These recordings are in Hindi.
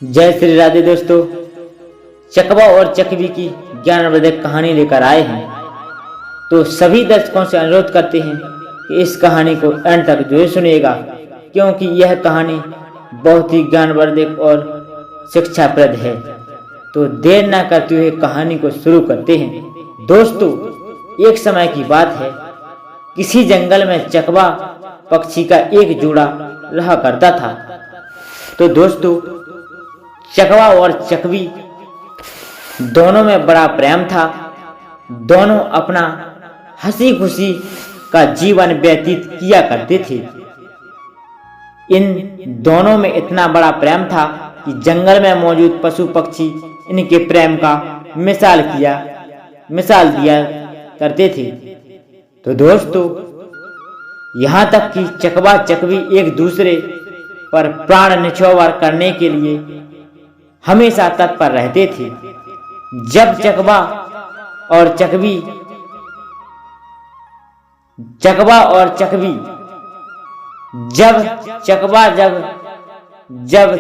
जय श्री राधे दोस्तों। चकवा और चकवी की ज्ञानवर्धक कहानी लेकर आए हैं। तो सभी दर्शकों से अनुरोध करते हैं कि इस कहानी को अंत तक जरूर सुनिएगा, क्योंकि यह कहानी बहुत ही ज्ञानवर्धक और शिक्षाप्रद है। तो देर न करते हुए कहानी को शुरू करते हैं। दोस्तों, एक समय की बात है, किसी जंगल में चकवा पक्षी का एक जोड़ा रहा करता था। तो दोस्तों, चकवा और चकवी दोनों में बड़ा प्रेम था। दोनों अपना हंसी खुशी का जीवन व्यतीत किया करते थे। इन दोनों में इतना बड़ा प्रेम था कि जंगल में मौजूद पशु पक्षी इनके प्रेम का मिसाल दिया करते थे। तो दोस्तों, यहाँ तक कि चकवा चकवी एक दूसरे पर प्राण न्यौछावर करने के लिए हमेशा तत्पर रहते थे। जब चकवा और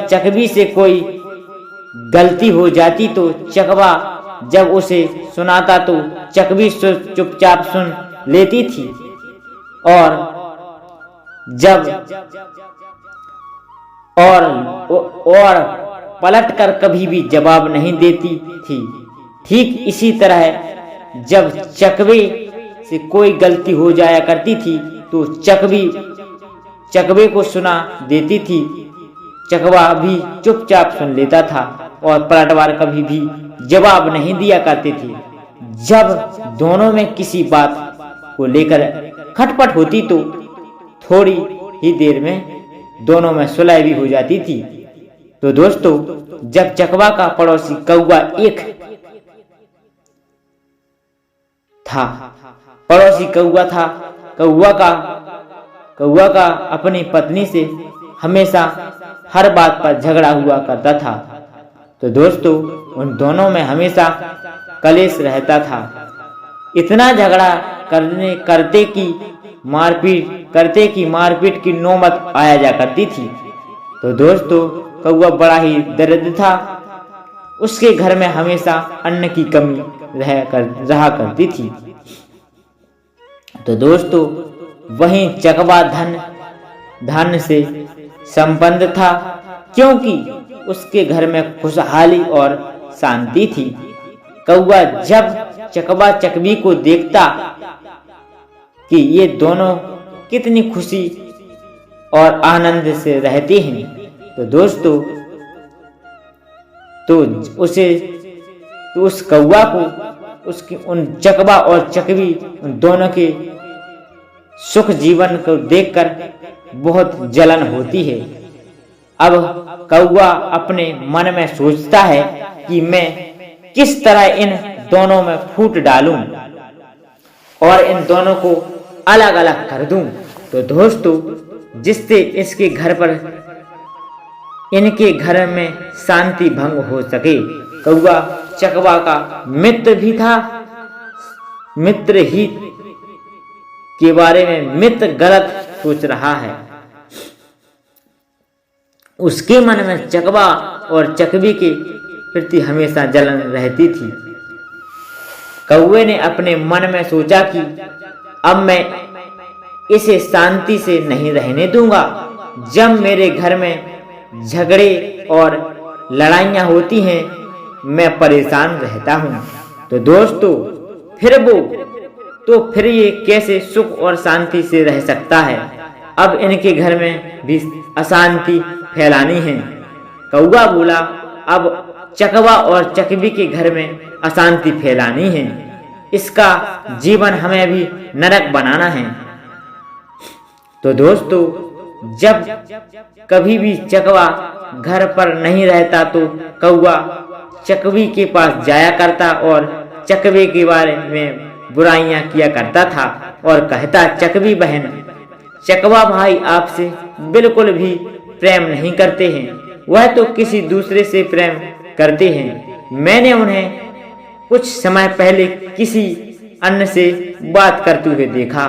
चकवी से कोई गलती हो जाती तो चकवा जब उसे सुनाता तो चकवी चुपचाप सुन लेती थी और पलट कर कभी भी जवाब नहीं देती थी। ठीक इसी तरह जब चकवे से कोई गलती हो जाया करती थी तो चकवे को सुना देती थी। चकवा भी चुपचाप सुन लेता था और पलटवार कभी भी जवाब नहीं दिया करते थे। जब दोनों में किसी बात को लेकर खटपट होती तो थोड़ी ही देर में दोनों में सुलह भी हो जाती थी। तो दोस्तों, जब चकवा का पड़ोसी कौवा कौवा का अपनी पत्नी से हमेशा हर बात पर झगड़ा हुआ करता था। तो दोस्तों, उन दोनों में हमेशा कलेश रहता था। इतना झगड़ा करते कि मारपीट की नौबत आया जा करती थी। तो दोस्तों, कौवा बड़ा ही दरिद्र था। उसके घर में हमेशा अन्न की कमी रहा करती थी। तो दोस्तों, वहीं चकवा धन से संपन्न था, क्योंकि उसके घर में खुशहाली और शांति थी। कौवा जब चकवा चकवी को देखता कि ये दोनों कितनी खुशी और आनंद से रहते हैं, तो दोस्तों उस कौवा को उन चकवा और चकवी उन दोनों के सुख जीवन को देखकर बहुत जलन होती है। अब कौवा अपने मन में सोचता है कि मैं किस तरह इन दोनों में फूट डालूं और इन दोनों को अलग अलग कर दूं, तो दोस्तों जिससे इनके घर में शांति भंग हो सके। कौवा चकवा का मित्र भी था। मित्र ही के बारे में मित्र गलत सोच रहा है। उसके मन में चकवा और चकवी के प्रति हमेशा जलन रहती थी। कौवे ने अपने मन में सोचा कि अब मैं इसे शांति से नहीं रहने दूंगा। जब मेरे घर में झगड़े और लड़ाइयाँ होती हैं, मैं परेशान रहता हूँ। तो दोस्तों, फिर ये कैसे सुख और शांति से रह सकता है। अब इनके घर में भी अशांति फैलानी है। कौवा बोला, अब चकवा और चकवी के घर में अशांति फैलानी है। इसका जीवन हमें भी नरक बनाना है। तो दोस्तों, जब कभी भी चकवा घर पर नहीं रहता तो कौवा चकवी के पास जाया करता और चकवे के बारे में बुराइयां किया करता था और कहता, चकवी बहन, चकवा भाई आपसे बिल्कुल भी प्रेम नहीं करते हैं। वह तो किसी दूसरे से प्रेम करते हैं। मैंने उन्हें कुछ समय पहले किसी अन्य से बात करते हुए देखा।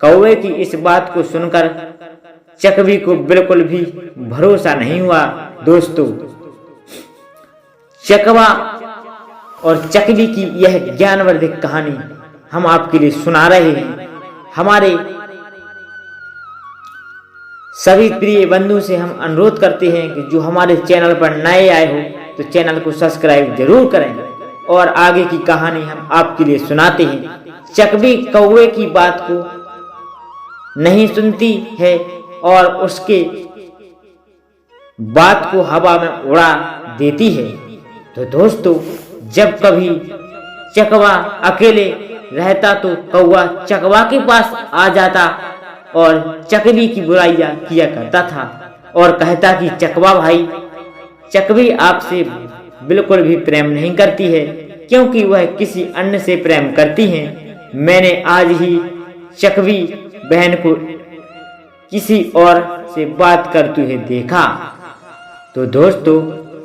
कौवे की इस बात को सुनकर चकवी को बिल्कुल भी भरोसा नहीं हुआ। दोस्तों, चकवा और चकवी की यह ज्ञानवर्धक कहानी हम आपके लिए सुना रहे हैं। हमारे सभी प्रिय बंधु से हम अनुरोध करते हैं कि जो हमारे चैनल पर नए आए हो तो चैनल को सब्सक्राइब जरूर करें और आगे की कहानी हम आपके लिए सुनाते हैं। चकवी कौवे की बात को नहीं सुनती है और उसके बात को हवा में उड़ा देती है। तो दोस्तों, जब कभी चकवा अकेले रहता तो कौवा चकवा के पास आ जाता और चकवी की बुराइयां किया करता था और कहता कि चकवा भाई, चकवी आपसे बिल्कुल भी प्रेम नहीं करती है क्योंकि वह किसी अन्य से प्रेम करती है। मैंने आज ही चकवी बहन को किसी और से बात करते हुए देखा। तो दोस्तों,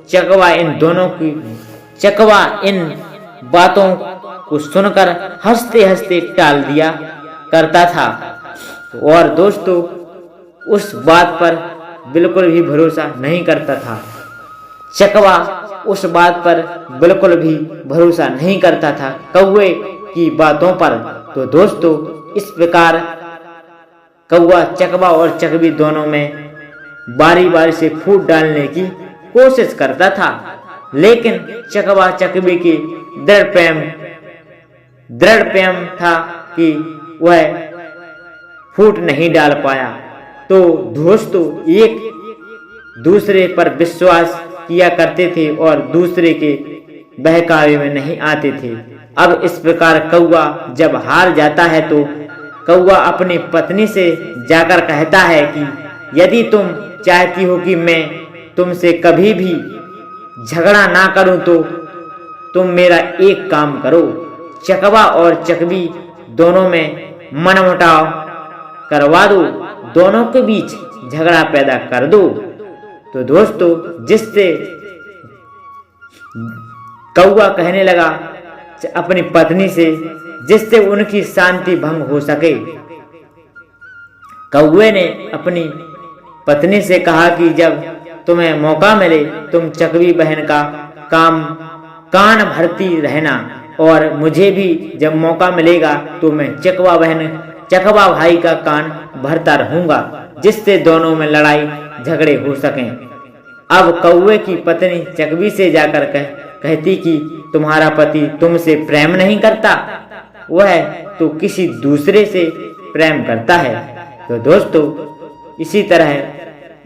चकवा इन बातों को सुनकर हंसते हंसते टाल दिया करता था और दोस्तों उस बात पर बिल्कुल भी भरोसा नहीं करता था। चकवा उस बात पर बिल्कुल भी भरोसा नहीं करता था कौवे की बातों पर। तो दोस्तों, इस प्रकार कौवा चकवा और चकवी दोनों में बारी बारी से फूट डालने की कोशिश करता था, लेकिन चकवा चकवी की दृढ़ प्रेम था कि वह फूट नहीं डाल पाया। तो दोस्तों, एक दूसरे पर विश्वास किया करते थे और दूसरे के बहकावे में नहीं आते थे। अब इस प्रकार कौवा जब हार जाता है तो कौवा अपनी पत्नी से जाकर कहता है कि यदि तुम चाहती हो कि मैं तुमसे कभी भी झगड़ा ना करूं तो तुम मेरा एक काम करो, चकवा और चकवी दोनों में मनमुटाव करवा दो, दोनों के बीच झगड़ा पैदा कर दो। तो दोस्तों, जिससे कौवा कहने लगा अपनी पत्नी से, जिससे उनकी शांति भंग हो सके। कौवे ने अपनी पत्नी से कहा कि जब तुम्हें मौका मिले तुम चकवी बहन का कान भरती रहना और मुझे भी जब मौका मिलेगा तो मैं चकवा भाई का कान भरता रहूंगा, जिससे दोनों में लड़ाई झगड़े हो सकें। अब कौवे की पत्नी चकवी से जाकर कहती कि तुम्हारा पति तुमसे प्रेम नहीं करता, वह तो किसी दूसरे से प्रेम करता है। तो दोस्तों, इसी तरह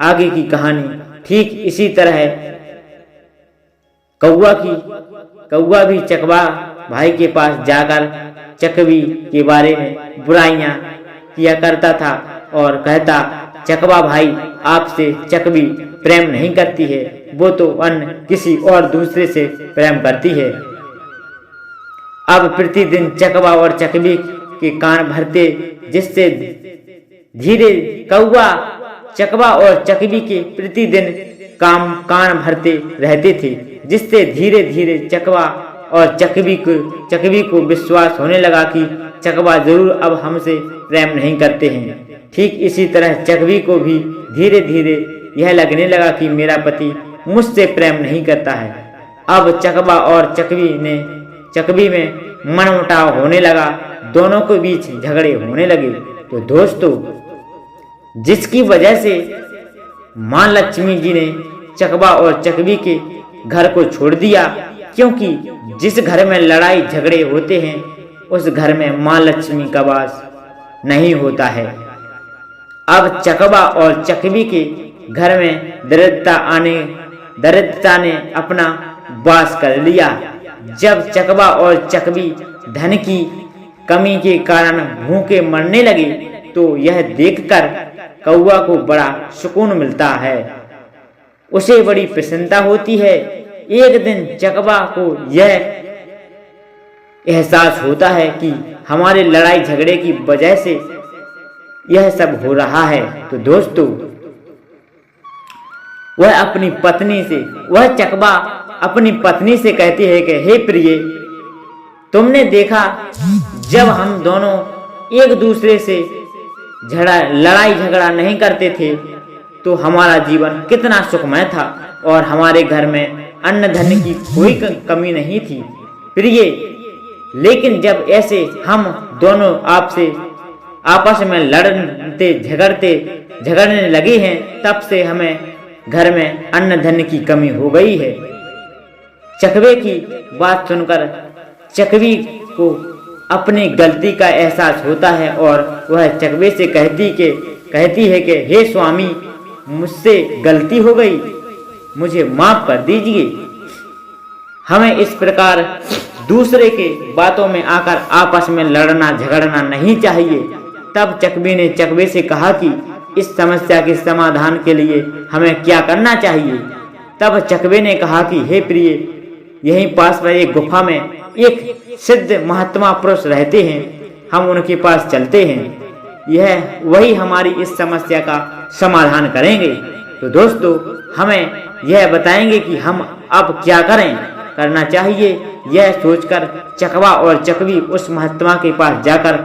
आगे की कहानी ठीक इसी तरह कौवा भी चकवा भाई के पास जाकर चकवी के बारे में बुराइयां किया करता था और कहता, चकवा भाई आपसे चकवी प्रेम नहीं करती है, वो तो अन्य किसी और दूसरे से प्रेम करती है। अब प्रतिदिन चकवा और चकवी के कान भरते, जिससे धीरे कौवा चकवा और चकवी के प्रतिदिन कान भरते रहते थे, जिससे धीरे धीरे चकवा और चकवी को विश्वास होने लगा कि चकवा जरूर अब हमसे प्रेम नहीं करते हैं। ठीक इसी तरह चकवी को भी धीरे धीरे यह लगने लगा कि मेरा पति मुझसे प्रेम नहीं करता है। अब चकवा और चकवी में मनमुटाव होने लगा, दोनों के बीच झगड़े होने लगे। तो दोस्तों, जिसकी वजह से मां लक्ष्मी जी ने चकवा और चकवी के घर को छोड़ दिया, क्योंकि जिस घर में लड़ाई झगड़े होते हैं उस घर में मां लक्ष्मी का वास नहीं होता है। अब चकवा और चकवी के घर में दरिद्रता ने अपना वास कर लिया। जब चकवा और चकवी धन की कमी के कारण भूखे मरने लगे तो यह देखकर कौवा को बड़ा सुकून मिलता है, उसे बड़ी प्रसन्नता होती है। एक दिन चकवा को यह एहसास होता है कि हमारे लड़ाई झगड़े की वजह से यह सब हो रहा है। तो दोस्तों, वह चकवा अपनी पत्नी से कहती है कि हे प्रिय, तुमने देखा जब हम दोनों एक दूसरे से लड़ाई झगड़ा नहीं करते थे तो हमारा जीवन कितना सुखमय था और हमारे घर में अन्न धन की कोई कमी नहीं थी प्रिय, लेकिन जब ऐसे हम दोनों आपस में झगड़ने लगे हैं, तब से हमें घर में अन्न धन की कमी हो गई है। चकवे की बात सुनकर चकवी को अपनी गलती का एहसास होता है और वह चकवे से कहती है कि हे स्वामी, मुझसे गलती हो गई, मुझे माफ कर दीजिए। हमें इस प्रकार दूसरे के बातों में आकर आपस में लड़ना झगड़ना नहीं चाहिए। तब चकवी ने चकवे से कहा कि इस समस्या के समाधान के लिए हमें क्या करना चाहिए। तब चकवे ने कहा कि हे प्रिय, यहीं पास पर एक गुफा में एक सिद्ध महात्मा पुरुष रहते हैं, हम उनके पास चलते हैं, यह वही हमारी इस समस्या का समाधान करेंगे। तो दोस्तों, हमें यह बताएंगे कि हम अब क्या करना चाहिए। यह सोचकर चकवा और चकवी उस महात्मा के पास जाकर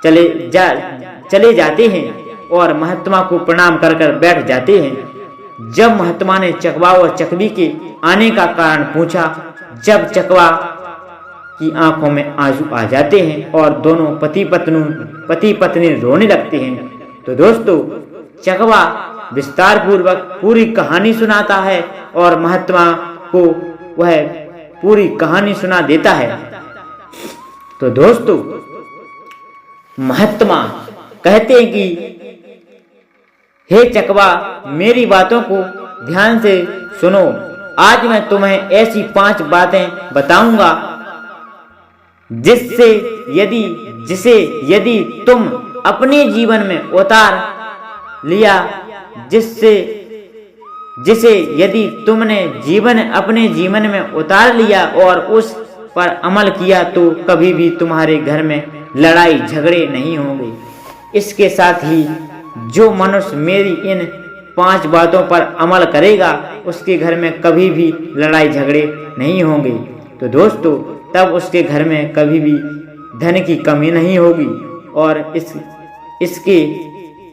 चले जाते हैं और महात्मा को प्रणाम कर बैठ जाते हैं। जब महात्मा ने चकवा और चकवी के आने का कारण पूछा, जब चकवा की आंखों में आंसू आ जाते हैं और दोनों पति पत्नी रोने लगते हैं। तो दोस्तों, चकवा विस्तार पूर्वक पूरी कहानी सुनाता है और महात्मा को वह पूरी कहानी सुना देता है। तो दोस्तों, महात्मा कहते हैं कि हे चकवा, मेरी बातों को ध्यान से सुनो। आज मैं तुम्हें ऐसी 5 बातें बताऊंगा जिसे यदि तुम अपने जीवन में उतार लिया, जिसे यदि तुमने अपने जीवन में उतार लिया और उस पर अमल किया, तो कभी भी तुम्हारे घर में लड़ाई झगड़े नहीं होंगे। इसके साथ ही जो मनुष्य मेरी इन 5 बातों पर अमल करेगा, उसके घर में कभी भी लड़ाई झगड़े नहीं होंगे। तो दोस्तों, तब उसके घर में कभी भी धन की कमी नहीं होगी और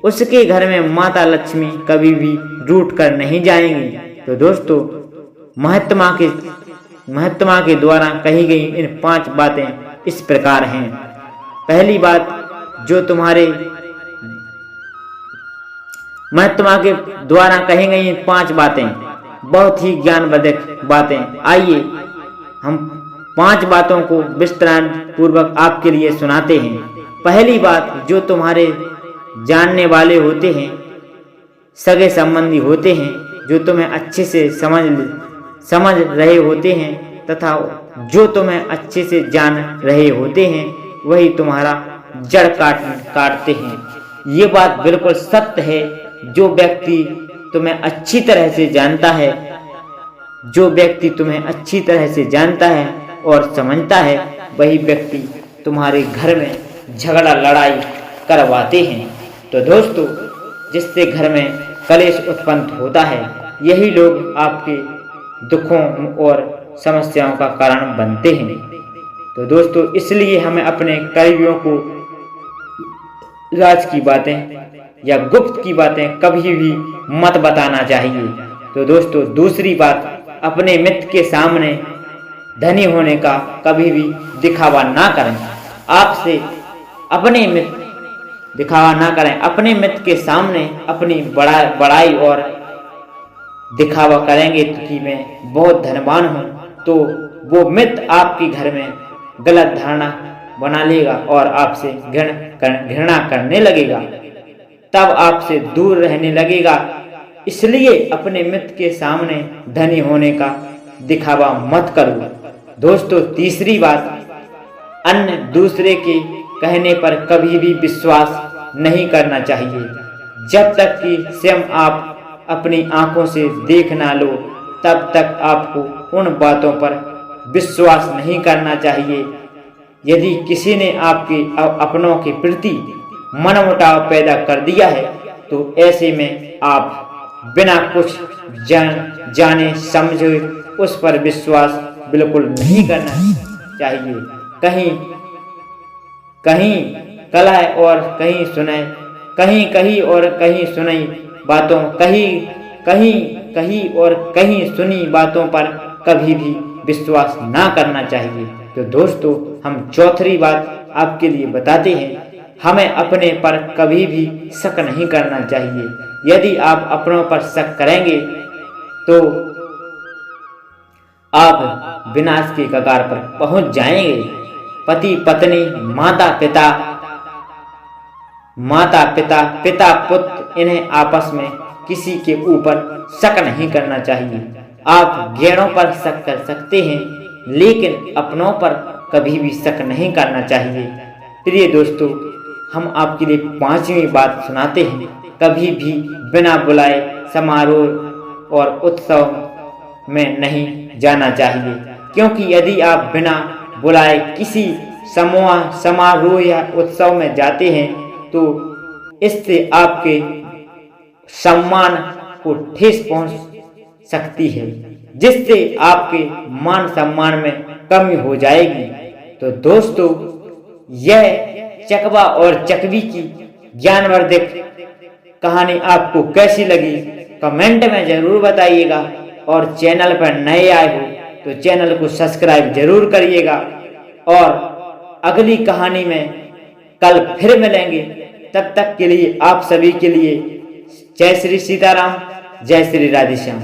उसके घर में माता लक्ष्मी कभी भी रूठ कर नहीं जाएंगी। तो दोस्तों, महात्मा के द्वारा कही गई इन 5 बातें इस प्रकार हैं। पहली बात, महात्मा के द्वारा कही गई 5 बातें बहुत ही ज्ञानवर्धक बातें। आइए हम 5 बातों को विस्तार पूर्वक आपके लिए सुनाते हैं। पहली बात, जो तुम्हारे जानने वाले होते हैं, सगे संबंधी होते हैं, जो तुम्हें अच्छे से समझ रहे होते हैं तथा जो तुम्हें अच्छे से जान रहे होते हैं, वही तुम्हारा जड़ काटते हैं। ये बात बिल्कुल सत्य है। जो व्यक्ति तुम्हें अच्छी तरह से जानता है और समझता है, वही व्यक्ति तुम्हारे घर में झगड़ा लड़ाई करवाते हैं। तो दोस्तों, जिससे घर में कलेश उत्पन्न होता है, यही लोग आपके दुखों और समस्याओं का कारण बनते हैं। तो दोस्तों, इसलिए हमें अपने करीबियों को राज की बातें या गुप्त की बातें कभी भी मत बताना चाहिए। तो दोस्तों, दूसरी बात, अपने मित्र के सामने धनी होने का कभी भी दिखावा ना करें। अपने मित्र के सामने अपनी बड़ाई और दिखावा करेंगे कि मैं बहुत धनवान हूँ, तो वो मित्र आपके घर में गलत धारणा बना लेगा और आपसे घृणा करने लगेगा, तब आपसे दूर रहने लगेगा। इसलिए अपने मित्र के सामने धनी होने का दिखावा मत करो। दोस्तों, तीसरी बात, अन्य दूसरे के कहने पर कभी भी विश्वास नहीं करना चाहिए। जब तक कि स्वयं आप अपनी आंखों से देख ना लो, तब तक आपको उन बातों पर विश्वास नहीं करना चाहिए। यदि किसी ने आपके अपनों के प्रति मनमुटाव पैदा कर दिया है, तो ऐसे में आप बिना कुछ जाने समझे उस पर विश्वास बिल्कुल नहीं करना चाहिए। कहीं कलह और कहीं सुनाई बातों, कहीं कही और कहीं सुनी बातों पर कभी भी विश्वास ना करना चाहिए। तो दोस्तों, हम चौथी बात आपके लिए बताते हैं, हमें अपने पर कभी भी शक नहीं करना चाहिए। यदि आप अपनों पर शक करेंगे तो आप विनाश के कगार पर पहुंच जाएंगे। पति पत्नी, माता पिता, पिता पुत्र, इन्हें आपस में किसी के ऊपर शक नहीं करना चाहिए। आप गैरों पर शक कर सकते हैं, लेकिन अपनों पर कभी भी शक नहीं करना चाहिए। प्रिय दोस्तों, हम आपके लिए 5वीं बात सुनाते हैं, कभी भी बिना बुलाए समारोह और उत्सव में नहीं जाना चाहिए। क्योंकि यदि आप बिना बुलाए किसी समारोह या उत्सव में जाते हैं तो इससे आपके सम्मान को ठेस पहुंच सकती है, जिससे आपके मान सम्मान में कमी हो जाएगी। तो दोस्तों, यह चकवा और चकवी की ज्ञानवर्धक कहानी आपको कैसी लगी कमेंट में जरूर बताइएगा, और चैनल पर नए आए हो तो चैनल को सब्सक्राइब जरूर करिएगा। और अगली कहानी में कल फिर मिलेंगे। तब तक के लिए आप सभी के लिए जय श्री सीताराम, जय श्री राधेश्याम।